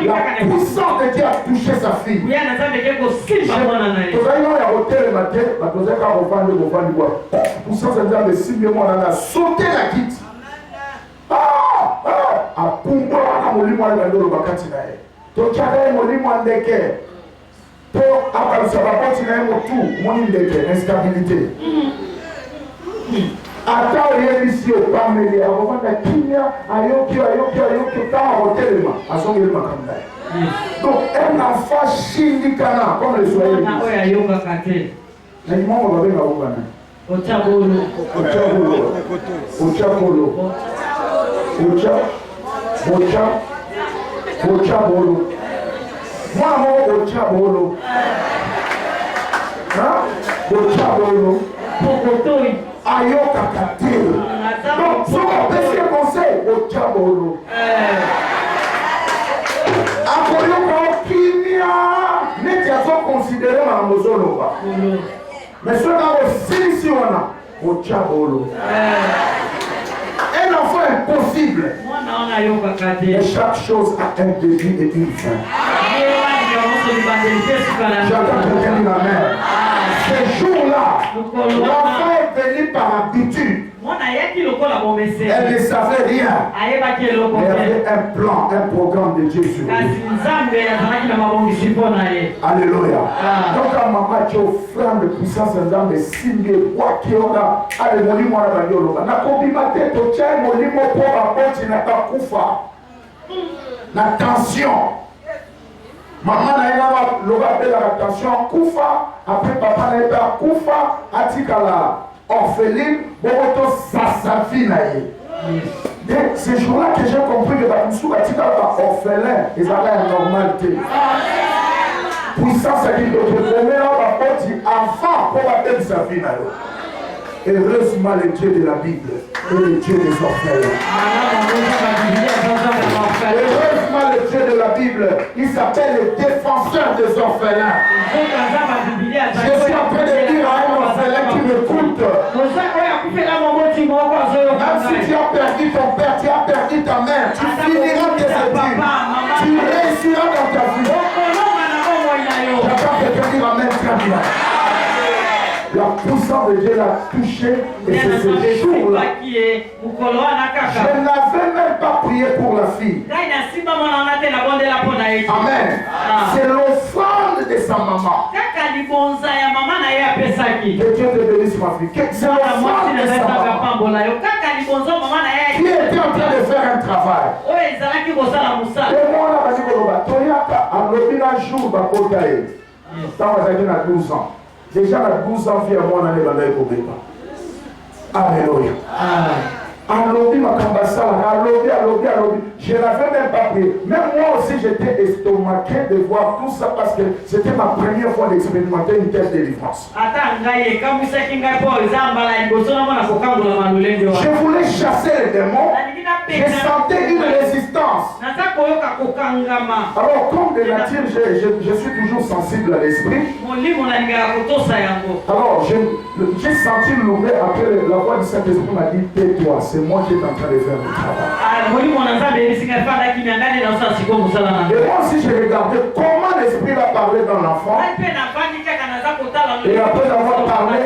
La puissance de Dieu a touché sa fille. Puissance de Dieu a sauté la quitte. A pumba wana molimo wa ndolo bakati na ye. To chaka molimo ndeke. To abalisa bakati na ye motu moni ndeke instabilité. Ata oyebisi opameli akovanda kimia ayoki kama hotelema asongeli makamda. Donc un enfant shindikana comme les soyez. Na oya yoga kate. Na imongo babenga obana. Ochabolo. Ochabolo. Ayoka katero. Donc, ce qu'on peut se conseil, Ochabolo. Akoyoka kimia, neti azo considéré ma mozoloba. Mais ce qu'on a aussi, on a Ochabolo. Un enfant impossible. Et chaque chose a un début et une fin. J'attends quelqu'un dire amen. Ce jour-là, l'enfant est venu par habitude. Elle ne savait rien. Il y avait un plan, un programme de Dieu sur lui. Alléluia. Donc, à maman, tu es offrande de puissance dans les signes de quoi qui on a. Allez, mon lit, moi, la bagnole. Na kobimate, tu tiens mon lit, mon pauvre pote, il n'a pas koufa. La tension. Maman n'a pas l'orateur la tension. Koufa. Après, papa n'a pas koufa. Atikala. Orpheline, Boboto Sassafina. C'est ce jour-là que j'ai compris que la Moussou Atikala orphelin, ils avaient une normalité. Puissance à dire que le premier homme a dit enfant pour la sa vie. Heureusement le Dieu de la Bible et le Dieu des orphelins. Heureusement le Dieu de la Bible, il s'appelle le défenseur des orphelins. Je suis en train de dire à un orphelin qui m'écoute. Même si tu as perdu ton père, tu as perdu ta mère, tu finiras tes études. Tu réussiras dans ta vie. J'attends quelqu'un dire amen très bien. La puissance de Dieu l'a touché et c'est ce jour-là. Je n'avais même pas prié pour la fille. Amen. C'est l'offrande de sa maman. Que Dieu te bénisse ma fille. C'est l'offrande de sa maman. Qui était en train de faire un travail. Et moi là, je vais Toyaka, à l'obéna jour, quand on a 12 ans. Déjà, à 12 ans, fille à moi, on a les problèmes. Alléluia. Allobi, ma cambassa, allobi. Je n'avais même pas prié. Même moi aussi, j'étais estomaqué de voir tout ça parce que c'était ma première fois d'expérimenter une telle délivrance. Je voulais chasser les démons. Je sentais une résistance. Alors, comme de nature, je suis toujours sensible à l'esprit. Alors, j'ai senti l'ouvrir après la voix du Saint-Esprit m'a dit tais-toi, c'est moi qui est en train de faire le travail. Et moi aussi, j'ai regardé comment l'esprit a parlé dans l'enfant. Et après avoir parlé,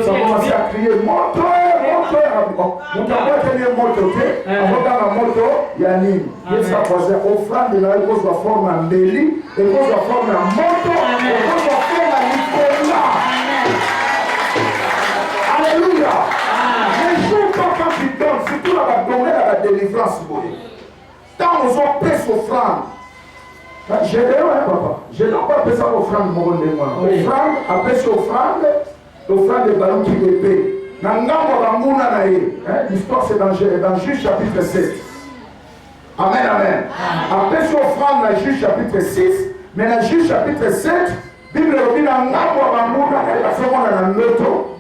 ça a commencé à crier moto. Offrande là, il faut forme en béli, il faut forme en moto, il faut forme en Nicolas. Alléluia. Ne joue pas quand tu donnes, surtout à la donner à la délivrance. Quand on a pris offrande, j'ai dit, papa, je n'ai pas pris ça offrande, mon bon démon. Offrande, après cette offrande de ballon qui épée. L'histoire c'est dans Juge chapitre 7. Amen. Après ce offrande dans Juge chapitre 6, mais dans Juge chapitre 7, Bible dit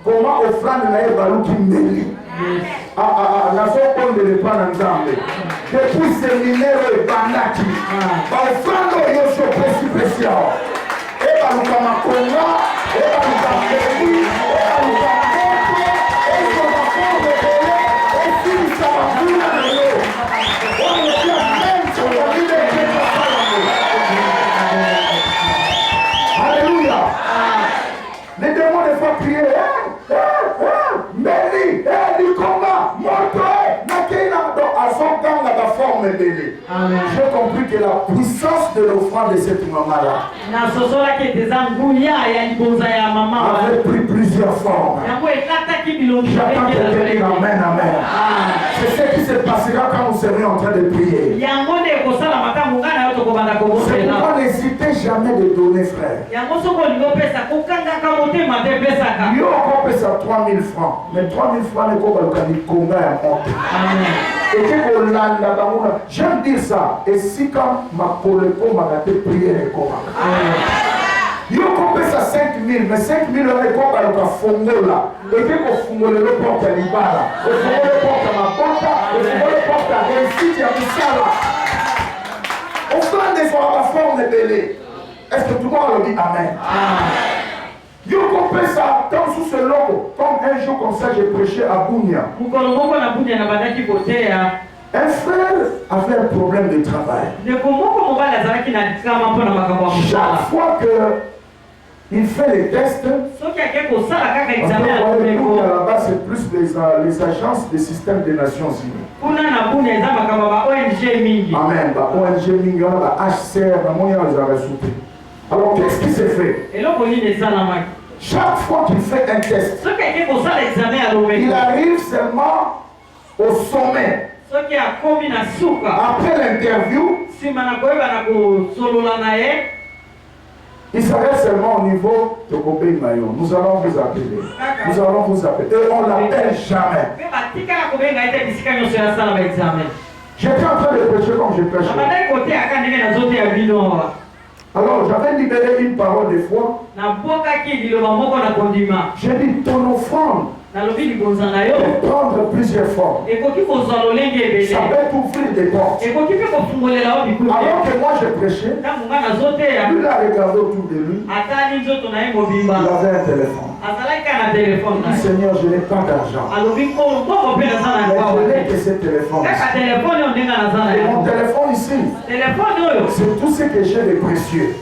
comment offrande na ebalu qui mêle. Depuis séminaire et banaki, offrande yo spécial. Et balukama konga, et balukama J'ai compris que la puissance de l'offrande de cette maman-là avait pris plusieurs formes. J'attends quelqu'un dire amen, amen. C'est ce qui se passera quand nous serons en train de prier. C'est pourquoi n'hésitez jamais de donner, frère. Yo, on peut ça 3000 francs. Mais 3000 francs, ne peut pas le conga à monter. Et que j'aime dire ça. Et si quand ma polépo m'a gâté prier les comas. Yo compte ça 5000, mais 5000 euros est comme le fongo là. Et que qu'on fongo le porte à l'ibala, le fongo le porte à ma porte, le fongo le porte à réussite à Moussala. On fait des fois la forme de belé. Est-ce que tout le monde le dit amen? Yo compte ça comme sous ce logo, comme un jour comme ça j'ai prêché à Bounia. Un frère avait un problème de travail. Chaque fois que il fait les tests, là-bas c'est plus les agences des systèmes des Nations Unies. Amen. ONG Mingi, HCR, alors qu'est-ce qui s'est fait? Chaque fois qu'il fait un test, il arrive seulement au sommet. Après l'interview, il s'arrête seulement au niveau de Gobé Mayo. Nous allons vous appeler. Nous allons vous appeler. Et on ne l'appelle jamais. J'étais en train de prêcher comme je prêche. Alors j'avais libéré une parole de foi. J'ai dit ton offrande peut prendre plusieurs formes. Ça peut ouvrir des portes. Alors que moi je prêchais, lui a regardé autour de lui. Il avait un téléphone. Il dit Seigneur, je n'ai pas d'argent. Mais je n'ai que ce téléphone ici. Et mon téléphone ici, c'est tout ce que j'ai de précieux.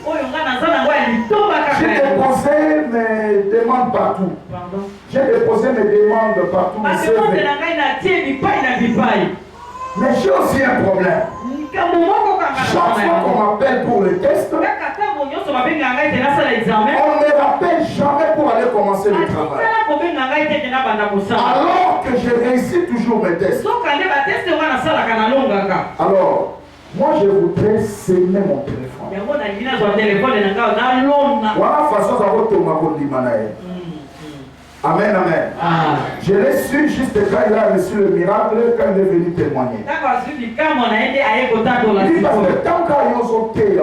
J'ai déposé mes demandes partout. J'ai déposé mes demandes partout. Mais j'ai aussi un problème. Chaque fois qu'on m'appelle pour le test, on ne me rappelle jamais pour aller commencer le travail. Alors que je réussis toujours mes tests. Alors, moi je voudrais s'aimer mon téléphone. Voilà la façon dont on m'a dit. Amen, amen. Je l'ai su juste quand il a reçu le miracle, quand il est venu témoigner. Il dit parce que tant qu'il y a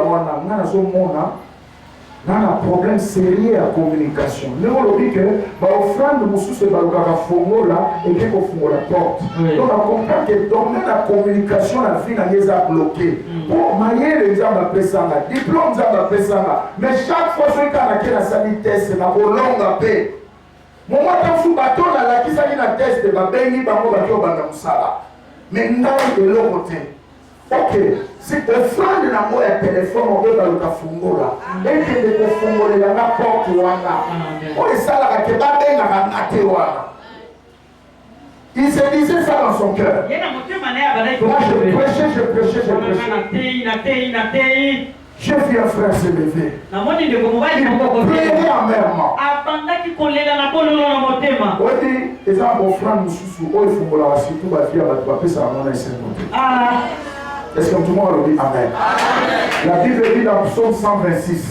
un problème sérieux à communication. Nous avons dit que l'offrande de Moussou se bat au fongo là et qu'il faut fongo la porte. Donc on comprend que dans la communication, la vie n'a pas bloqué. Pour marier les gens à Pessanga, diplôme à Pessanga. Mais chaque fois que quelqu'un a sali test, c'est la longue paix. Moi, quand je bateau là, qui s'agit d'un test de Babeni, Bango, Bateau, Bandamusala. Mais non, de l'autre côté. Ok, c'est offrande de l'amour et téléphone, on veut dans le cafungo là. Et que le cafungo là, n'importe où là. On est ça là, que Babeni a raté là. Il se disait ça dans son cœur. Moi, je prêchais. J'ai vu un frère se lever. Il pleurait amèrement. On dit, les gens vont frère nous sous, il faut la surtout ma fille à la paix, ça va m'en essayer. Est-ce que tout le monde le dit amen? La Bible dit dans Psaume 126.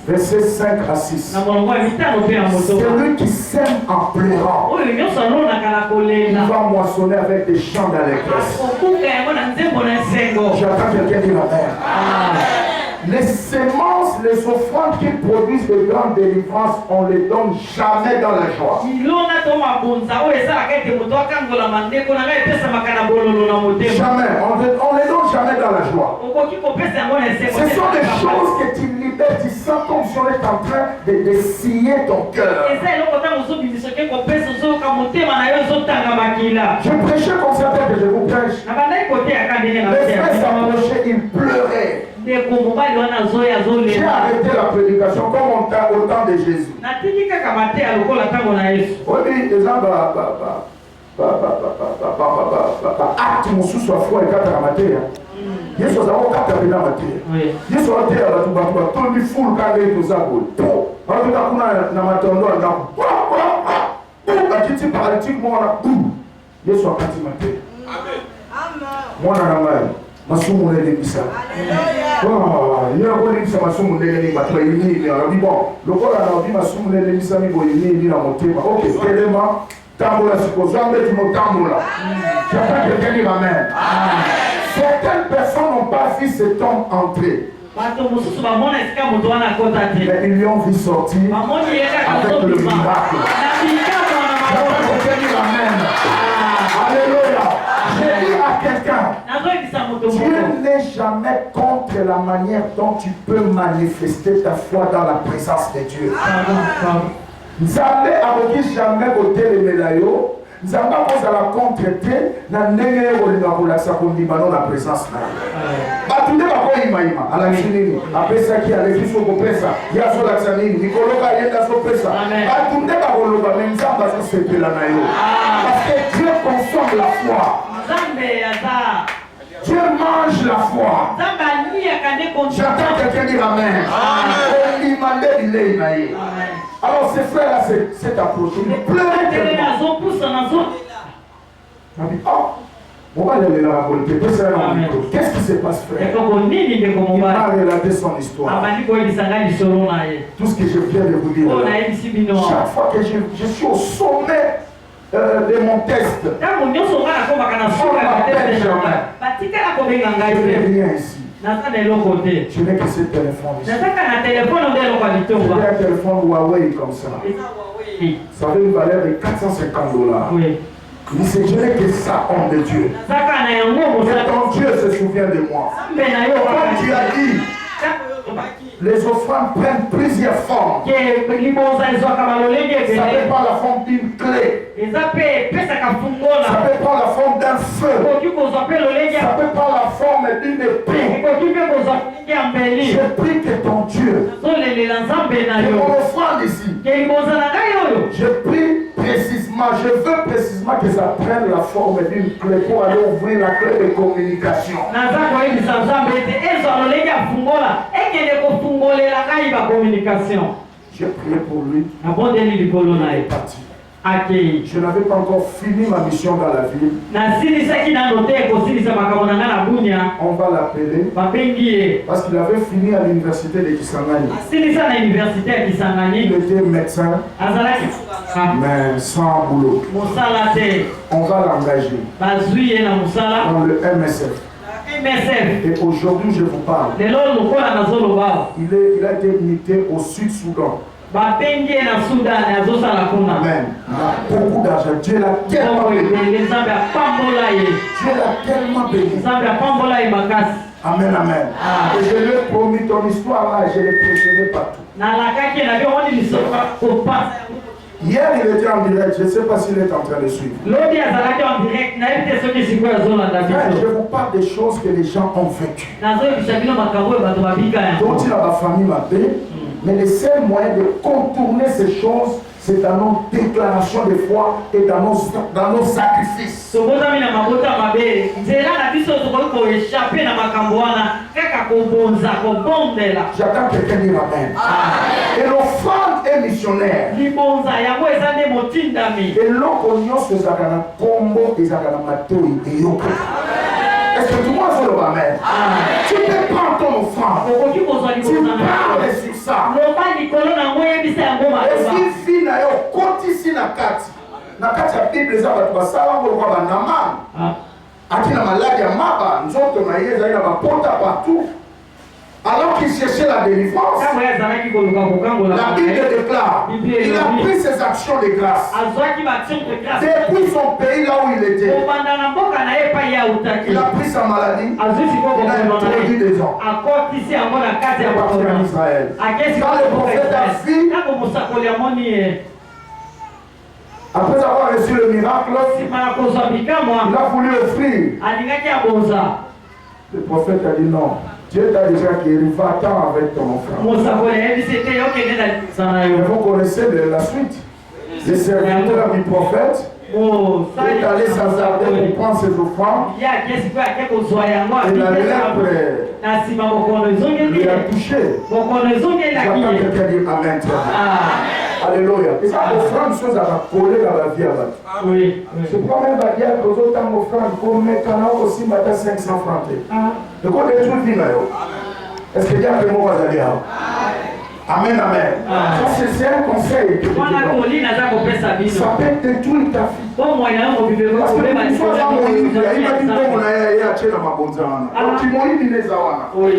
Verset 5 à 6. C'est lui qui sème en pleurant. Il va moissonner avec des chants d'allégresse. J'attends quelqu'un dire amen. Les semences, les offrandes qui produisent de grandes délivrances, on ne les donne jamais dans la joie. Jamais, on ne les donne jamais dans la joie. Ce sont des choses que tu libères, tu sens comme si on est en train de scier ton cœur. Je prêchais comme ça que je vous prêche. Les frères s'approchaient, ils pleuraient. J'ai arrêté la prédication comme au temps de Jésus. Oui, les gens acte mosusu ya foi ekataka mateya yesu azalaka okata pena mateya yesu ateya bato batondi fulu kanga ye toza boye bakota kuna na matondo ya ndako bakiti paralytique mwana yesu akati mateya mwana na ngai masumu nelemisa ye akolemisa masumu ndenge nini bato bayini alobi bon lokola naobi masumu nelemisa miboyini na motema ok telema tambola sikozo ambeti motambola j'attends quelqu'un dire amen. Certaines personnes n'ont pas vu cet homme entrer. Mais ils lui ont vu sortir avec le miracle. J'attends quelqu'un dire amen. Alléluia. Je dis à quelqu'un, Dieu n'est jamais contre la manière dont tu peux manifester ta foi dans la présence de Dieu. Nzambe akoki jamais kotelemela yo, Nzambe akozala contre te na ndenge olinga kolakisa kondima na présence na yo. Bato nde bakoyimayima alakisi nini apesaki aleki soko kopesa ye azolakisa nini mikoloka ayenda azopesa bato nde bakoloba me Nzambe azosepela na yo parce que Dieu consomme la foi. Dieu mange la foi. J'attends quelqu'un dire amen. Alors ces frères-là, c'est approche. Ils pleurent tellement. On va aller là, qu'est-ce qui se passe, frère? Il m'a relaté son histoire. Tout ce que je viens de vous dire. Chaque fois que je suis au sommet de mon test, on m'appelle jamais. Je n'ai rien ici. Je n'ai que ce téléphone ici. J'ai un téléphone Huawei comme ça. Ça avait une valeur de $450. Il dit, je n'ai que ça, homme de Dieu. Et ton Dieu se souvient de moi. Comme tu as dit, les offrandes prennent plusieurs formes. Ça peut prendre la forme d'une clé. Ça peut prendre la forme d'un feu. Ça peut prendre la forme d'une épée. Je prie que ton Dieu, que mon offrande ici, je prie précisément, je veux précisément que ça prenne la forme d'une clé pour aller ouvrir la clé de communication. J'ai prié pour lui. Il est parti. Je n'avais pas encore fini ma mission dans la ville. On va l'appeler parce qu'il avait fini à l'université de Kisangani. Il était médecin, mais sans boulot. On va l'engager dans le MSF. Et aujourd'hui, je vous parle. Il a été muté au Sud-Soudan. Amen. Il a beaucoup d'argent. Dieu l'a tellement béni. Dieu l'a tellement béni. Amen, amen. Et je lui ai promis ton histoire là, je l'ai prêché partout. Hier, il était en direct, je ne sais pas s'il est en train de suivre. Je vous parle des choses que les gens ont vécues. Dont il a ma famille m'a paix. Mais le seul moyen de contourner ces choses, c'est dans nos déclarations de foi et dans nos sacrifices. J'attends quelqu'un dire amen. Et l'offrande est missionnaire. Et l'occurrence que Zakana Combo et Zakana Matoi et Yoko. Est-ce que tout le monde veut le amen? Tu peux prendre ton offrande. Tu parles sur ça. Et si fille n'a pas ici na kati ya Bible za batu basala ngolwa banama. Akina maladi ya maba, nzoto na yeza ina bapota partout. Alors qu'il cherchait la délivrance, la Bible déclare il a pris ses actions de grâce. Depuis son pays là où il était, il a pris sa maladie, il a introduit des gens. Il est parti en Israël. Quand le prophète a vu, après avoir reçu le miracle, il a voulu offrir. Le prophète a dit non. Dieu t'a déjà guéri, va-t'en avec ton frère. Et vous connaissez la suite. Les serviteurs du prophète allé s'hasarder pour prendre ses offrandes. Et la lèpre lui a touché. J'attends quelqu'un dire Amen. Alléluia. Et ça, l'offrande, chose à coller dans la vie à battre. Oui. C'est pas même la guerre que vous avez offrande, comme maintenant aussi, maintenant 500 francs. De quoi les trucs viennent là? Est-ce que Dieu a fait mon aller là? Amen, amen. Ça, c'est un conseil que je te donne. Ça peut détruire ta vie. Parce que une fois dans mon livre, il m'a dit qu'on a acheté dans ma bonne zone. Donc, il m'a dit les awana. Oui.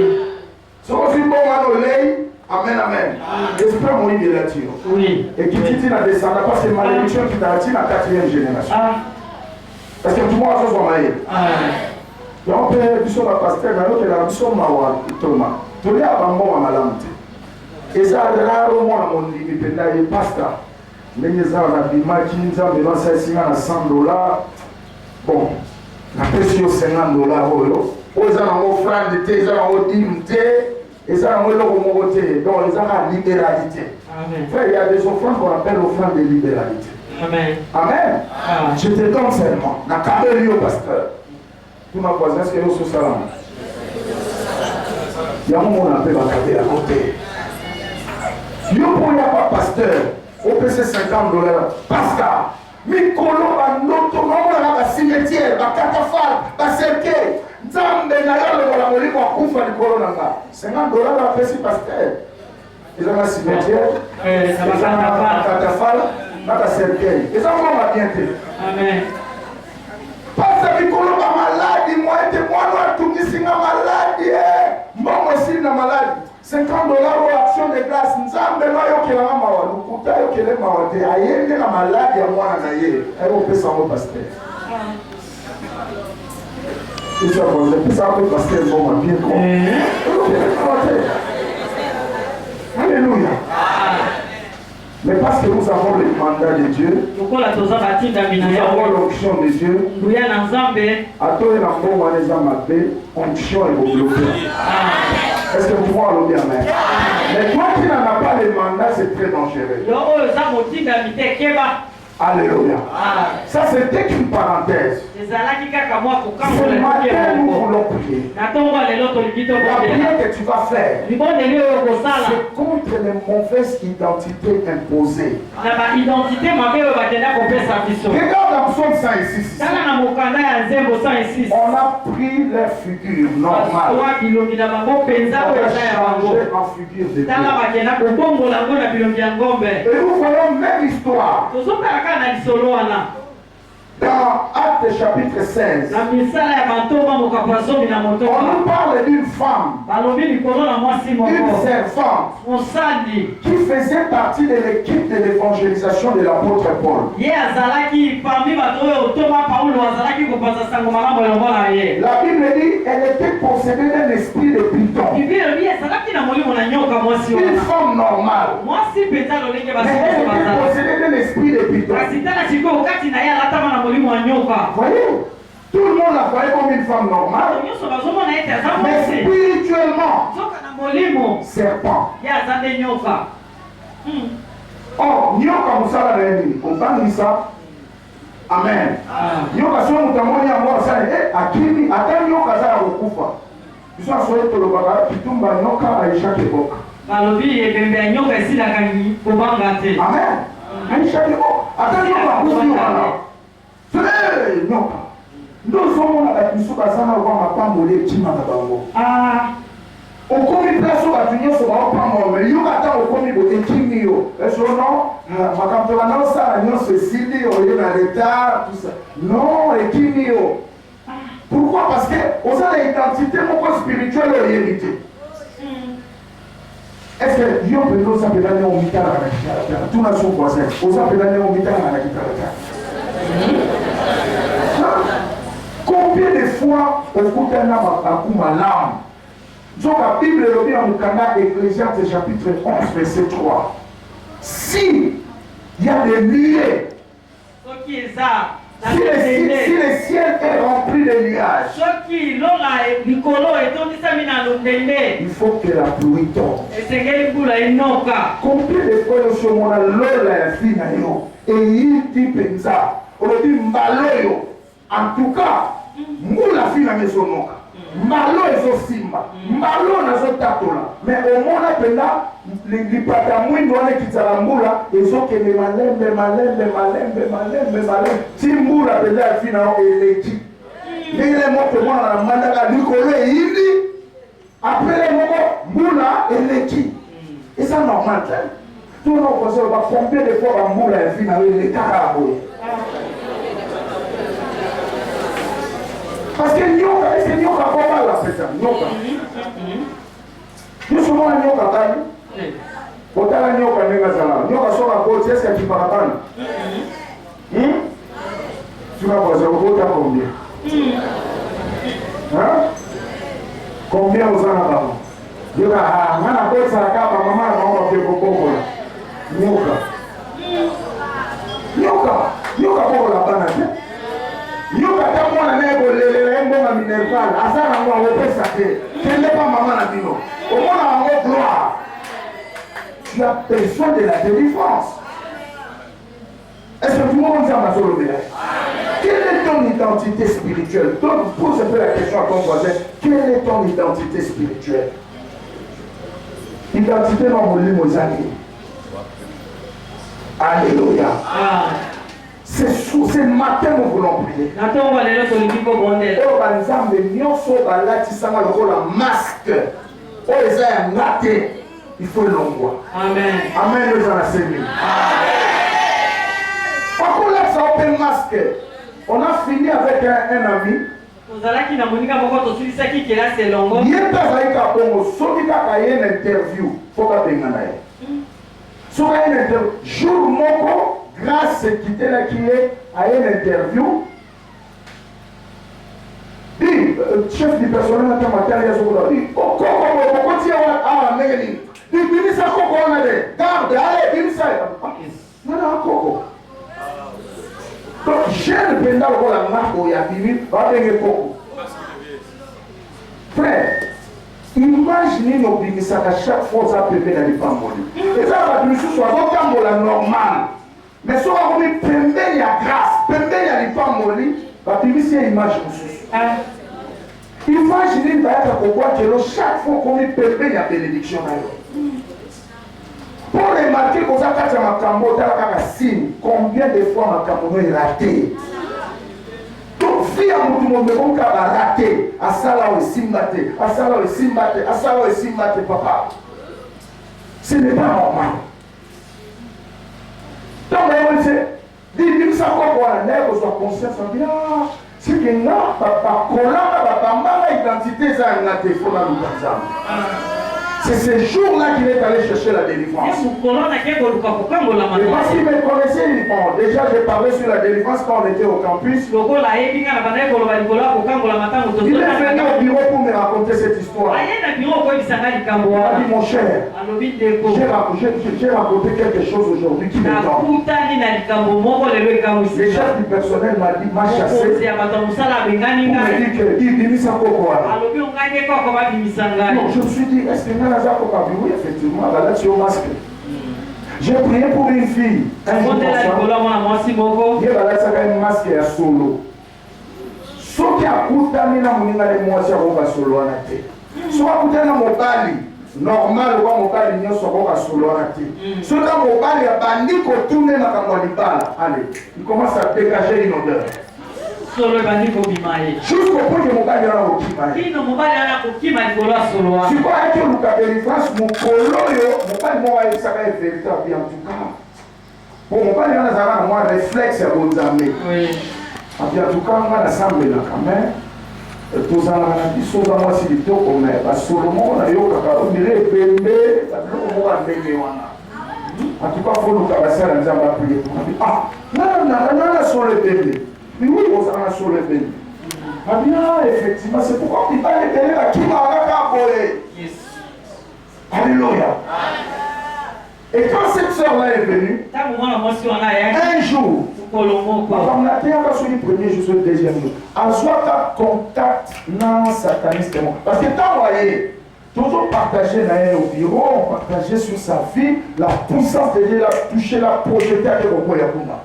Si on fait bon à l'oreille, amen, amen. J'espère mon livre est là-dessus. Oui. Et qui dit la descente, parce que c'est malédiction qui t'a attiré la 4e génération. Parce que tout le monde a fait son maïs. Donc, on peut dire la pasteur, mais l'autre, il a dit son mawa, Thomas. Tout le monde a un bon à malamte. Et ça, rare au moins, mon livre, il est pasteur. Mais il y a des machines, mais non, c'est $100. Bon, la pression $50. Ils ont offrande de thé, ils ont dîme thé, ils ont l'autre. Donc, ils ont la libéralité. Frère, il y a des offrandes qu'on appelle offrandes de libéralité. Amen. Amen. Je te donne seulement. La camélie au pasteur. Tout ma voisin, est-ce que nous sommes salam? Il y a un moment où on appelle la camélie à côté. Si vous n'avez pas pasteur, au PC $50, pascal, Mikolo, un autre nombre, un cimetière, un catafalque, un cercueil, Nzambe, la molique, un couvre de colonanga. $50 à PC pasteur. Ils ont un cimetière, ils ont un catafalque, un cercueil. Ils ont un bien fait. Amen. Parce que Mikolo, ma maladie, moi, et moi, tout le monde, maladie, moi aussi, la maladie. $50 ou action de grâce, Nzambe no yokela mawa, lukuta yokele mawa te, ayende na maladi ya mwana na ye, ayo pesa mo pasteur. Isso é bom, pesa mo pasteur bon bien quoi. Alléluia. Mais parce que nous avons le mandat de Dieu, nous avons l'onction de Dieu, à toi et la mort, les amabé, onction et bloquée. Est-ce que vous pouvez le dire, amen? Mais toi qui n'en as pas le mandat, c'est très dangereux. Alléluia. Ça, c'était qu'une parenthèse. Ce matin, nous voulons prier. La prière que tu vas faire, c'est contre les mauvaises identités imposées. Regarde dans Psaume 106. On a pris leur figure normale. On a changé en figure de Dieu. Et nous voyons même histoire. Dans Actes chapitre 16, on nous parle d'une femme, une servante, qui faisait partie de l'équipe de l'évangélisation de l'apôtre Paul. La Bible dit qu'elle était possédée d'un esprit de python. Une femme normale, mais elle était possédée d'un esprit de python. Voyez, tout le monde la voyait comme une femme normale, mais spirituellement, serpent. Oh, nyoka musala reni, obangisa. Amen. Nyoka sio mutamoni ambao sana akini hata nyoka za kukufa. Bisho soye tolobaka kitumba nyoka aisha keboka. Balobi ebembe nyoka esila kangi kobanga te. Amen. Aisha keboka. Hata nyoka kufi wana. Hey, nyoka. Ndo somo na bisuka sana kwa mapambo le kima na bango. Okomi place ba tunyo so ba opambo me yoka ta okomi bo ekimio. Eso no, makamto na sa nyo se sidi o yo na retard tout ça. Non, ekimio. Pourquoi? Parce que on a l'identité mon spirituelle et hérité. Est-ce que Dieu peut nous appeler au mitara na kitara? Tout na son voisin. On appeler au mitara na kitara. Combien de fois au Koutana Makuma l'âme? Donc la Bible le dit en Mukanda, Ecclésiaste chapitre 11, verset 3. Si il y a des nuées, si le ciel est rempli de nuages, il faut que la pluie tombe. Combien de fois sur mon l'eau la fille et il dit pensa. On dit Mbaloyo. En tout cas, Moula fille la maison noka. Mbalo ezo simba. Mbalo nazo tatola. Mais au moins là, les patamouines doivent quitter la moula. Ils ont que les malembe. Si moula peut la fille n'a électrique. Mais les mots que moi on a demandé à Nicolas et Indi. Après les mots, moula électrique. Et ça normal. Tout le monde va combien de fois la moula est fille n'a électrique. Parce que nyoka, est-ce que nyoka comment la c'est ça? Nyoka. Nous sommes un nyoka tani. Potala nyoka nenga zala. Nyoka soka koti, est-ce que tu parles pas? Tu vas poser au kota combien? Hein? Combien vous en avez? Nyoka, ah, mana koti sa kapa, maman, maman, ke koko la. Nyoka koko la bana, Nyoka tamu na nebo lele ngoma minerval asana ngwa wope sake kende pas maman na bino au moins en gloire tu as besoin de la délivrance. Est-ce que tout le monde s'en va sur le village? Quelle est ton identité spirituelle? Donc pose un peu la question à ton voisin, quelle est ton identité spirituelle? Identité dans mon lit aux amis. Alléluia. C'est ce matin nous voulons prier. Masque. Il faut l'envoi. Amen. Amen. Nous en assemblés. Par contre, là, ça open masque. On a fini avec un ami. Il y a une interview. Faut pas dégainer. Sur une interview, jour moko. Grâce qui était là qui est à une interview, dit chef du personnel qui a matériel sur le dit Koko ah mais dit bimisa Koko on a des garde allez bimisa non Koko donc jeune pendant la marque où il y a bimi va venir Koko frère imaginez nos bimisa à chaque fois ça peut venir dans les femmes et ça va nous soit autant la normale. Mais si on a mis pembe ya grâce, pembe ya lipa moli, va publier une image aussi. Imaginez d'ailleurs que chaque fois qu'on met pembe ya bénédiction. Pour remarquer que ça a ma cambo, t'as signe combien de fois ma cambo est raté. Donc fille à mon monde on a raté, à ça là aussi maté, à ça là aussi maté, à ça là aussi maté papa. Ce n'est pas normal. Donc, on dit, dis ça quoi, on a soit conscience, on dit, ah, c'est que non, papa, papa, identité, ça, on a des faux dans le c'est ce jour-là qu'il est allé chercher la délivrance. Et parce qu'il me connaissait, bon, déjà j'ai parlé sur la délivrance quand on était au campus. Il est venu au bureau pour me raconter cette histoire. Il a dit mon cher, j'ai raconté quelque chose aujourd'hui qui me tente. Le chef du personnel m'a chassé pour me dire que il dit ça pourquoi. Donc je me suis dit, est-ce que oui, effectivement, là tu es au masque. J'ai prié pour une fille. Un jour, il y a un masque à solo. Ce qui a coûté à moi, c'est un solo. Soit coûté à mon bali, normal, mon bali, il y a un solo. Ce qui a mon bali, il y a un bandit qui tourne dans la allez, il commence à dégager une odeur. Jusqu'au point que mon bali a un okimaï. Tu vois que le cas de délivrance, mon coloyo, mon bali m'a dit ça va être véritable en tout cas. Bon, mon bali a un réflexe à vos amis. En tout cas, on a assemblé là quand même. Tous en a dit, sauf à moi si tu comme Solomon, on a eu on dirait bébé, on a bébé. En tout cas, il faut nous cabasser à la prier. Ah, non, sur le bébé. Mais oui, on a sur le bébé. Ah bien, effectivement, c'est pourquoi il va libérer la qui m'a volé. Alléluia. Et quand cette soeur-là est venue, un jour, on a été sur le premier jour, sur le deuxième jour, en soit contact non sataniste. Parce que quand on voyait, toujours partager au bureau, on partageait sur sa vie, la puissance de Dieu, la toucher, la projeter à Kékoko Yakuna.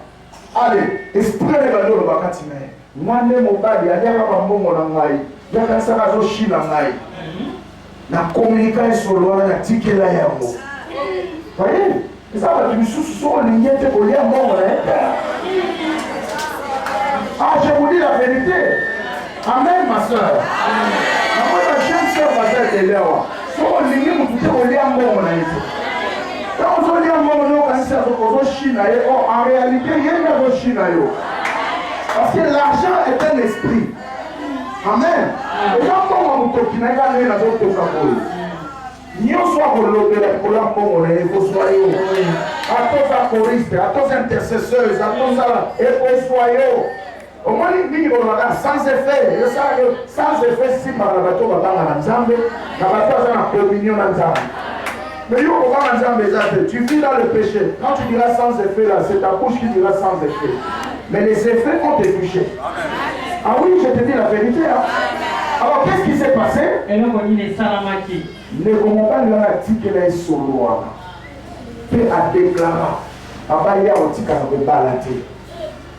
Allez, esprit de bando le bakati na ye. Mwane mobali aliaka bambongo na ngai. Yaka saka zo shi na ngai. Na communiquer solo na tikela yango. Voyez? Et ça va tu sous sur ligne te coller à mon Ah, je vous dis la vérité. Amen ma soeur. Moi la chance va être là. Sur ligne vous te coller à mon Quand on dit à mon quand ça au Chine en réalité il y a au Chine parce que l'argent est un esprit. Amen. Et quand on te qui n'a pas les autres capots. Nous sommes pour la pompe, il faut soyez. À tous les choristes, à tous les intercesseurs, à tous les soyez. Au moins, il y a sans effet. Sans effet, si ma bateau va dans la jambe, la bateau va dans la communion dans la jambe. Mais tu vis dans le péché. Quand tu diras sans effet, là, c'est ta bouche qui dira sans effet. Mais les effets vont te toucher. Ah oui, je te dis la vérité. Hein? Alors, qu'est-ce qui s'est passé? Ne comment pas lui a dit qu'elle est solo. Puis a déclaré, Abaya Otika ne va pas la tête.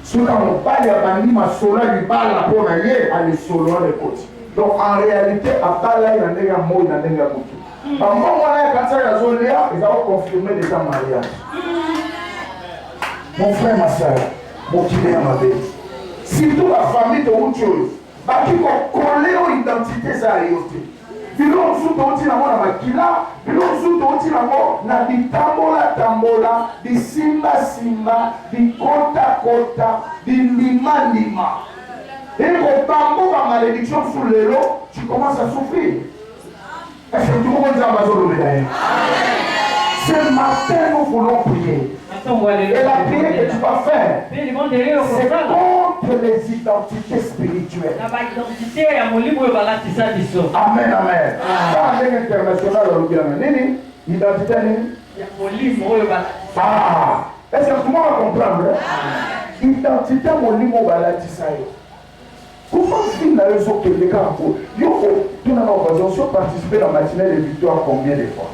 Si on parle de ma solo, il parle la bonne année, elle est solo à l'écoute. Donc en réalité, Abala il a déjà mot, il a déjà beaucoup. Quand ça a zolia, ils ont confirmé déjà mariage. Mon frère, ma soeur, mon kidé à ma vie. Surtout la famille de Oucho, qui ont collé l'identité ça a été. Ils ont soutenu la mort à Makila, ils ont soutenu la mort na di tambola tambola, di simba simba, di kota kota, di lima lima. Et au bambou la malédiction sous le lot, tu commences à souffrir. Est-ce que tout le monde est en bas de ce matin, nous voulons prier. Et la prière que tu vas faire, c'est contre les identités spirituelles. Amen, amen. Dans l'année internationale, l'identité ah, est-ce que tout le monde va comprendre? Identité, mon limo balatisayo. Comment finir les autres les gars? Tu as l'occasion de participer dans la matinée de victoire combien de fois?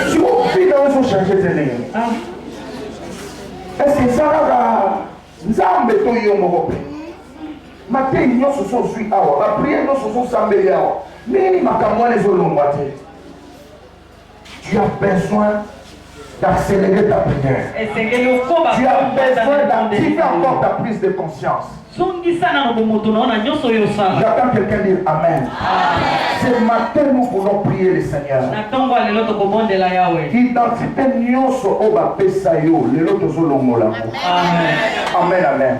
Si vous finissez les autres changer de ligne. Est-ce que ça va? Nous avons besoin de nous. Matin, nous sommes sur la prière, nous sommes sur la mais les tu as besoin d'accélérer ta prière. Tu as besoin d'activer encore ta prise de conscience. J'attends quelqu'un dire Amen. Ce matin, nous voulons prier le Seigneur. Identité nyonso oba pesayo, le loto zolongola. Amen, amen.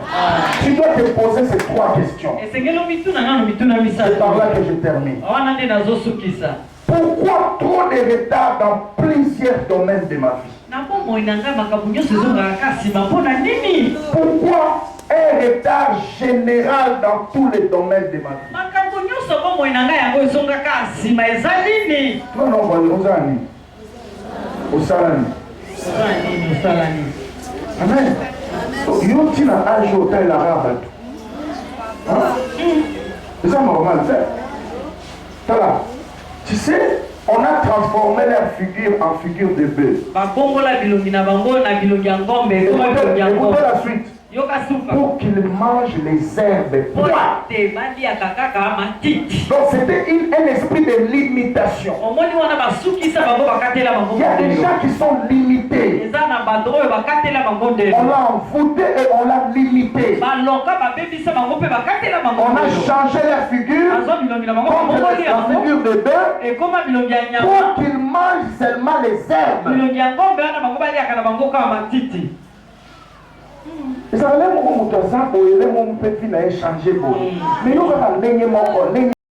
Tu dois te poser ces trois questions. C'est par là que je termine. Pourquoi trop de retard dans plusieurs domaines de ma vie? Pourquoi un retard général dans tous les domaines de ma vie? Non, non, vous allez. Au salami. Amen. Il y a un jour où il a rabat. C'est ça normal, c'est là. Tu sais, on a transformé leur figure en figure de bœuf. Écoutez la suite. Pour qu'ils mangent les herbes. Donc c'était un esprit de limitation. Il y a des gens qui sont limités. On l'a envoûté et on l'a limité. On a changé la figure comme la figure de bœuf pour qu'ils mangent seulement les herbes. Et ça va mon changer. Mais nous allons